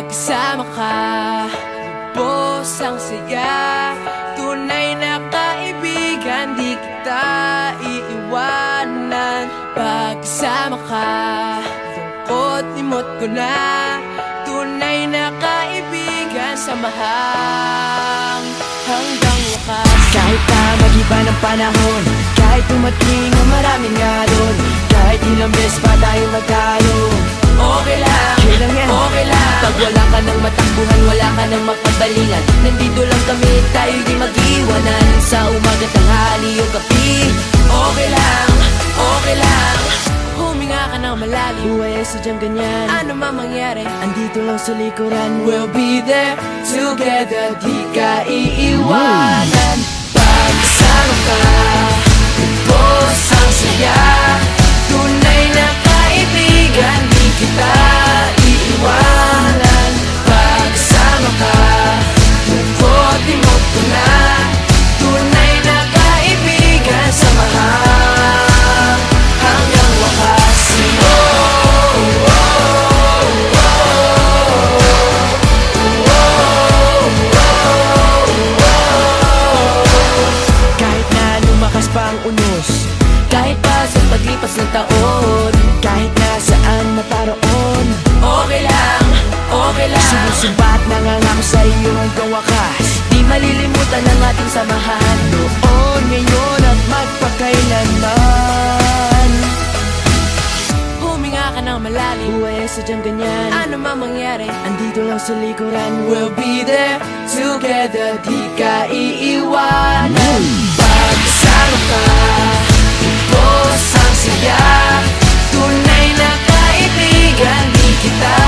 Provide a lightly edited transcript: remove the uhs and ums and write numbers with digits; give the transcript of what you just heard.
Pagkasama ka, lubos ang saya. Tunay na kaibigan, di kita iiwanan. Pagkasama ka, lungkot limot ko na. Tunay na kaibigan, samahang hanggang wakas. Kahit na mag-iba ng panahon, kahit dumating ang maraming alon, kahit ilang beses pa tayo magtalo, okay lang, okay lang. Pag wala ka ng matakbuhan, wala ka ng magpabalingan, nandito lang kami, tayo di mag-iwanan. Sa umaga, tanghali o gabi, Okay lang, okay lang. Huminga ka ng malalim, buhay ay sadyang ganyan. ano man mangyari, Andito lang sa likuran, we'll be there together, di ka iiwanan. Pagkasama ka, lubos ang saya. Tunay na kaibigan, di kita iiwanan. Pagkasama ka, lungkot limot ko na. Tunay na kaibigan, samahang hanggang wakas. kahit na lumakas pa ang unos, Kahit pa sa paglipas ng taon, kahit na saan naparoon, okay lang, okay lang. sinusumbat nangangako sa iyo hanggang wakas. Di malilimutan ang ating samahan. Noon, ngayon at magpakailanman. Huminga ka ng malalim, Buhay ay sadyang ganyan. ano man mangyari, Andito lang sa likuran, we'll be there together, di ka iiwanan. Pagkasama ka, lubos ang saya. Tunay na kaibigan, di kita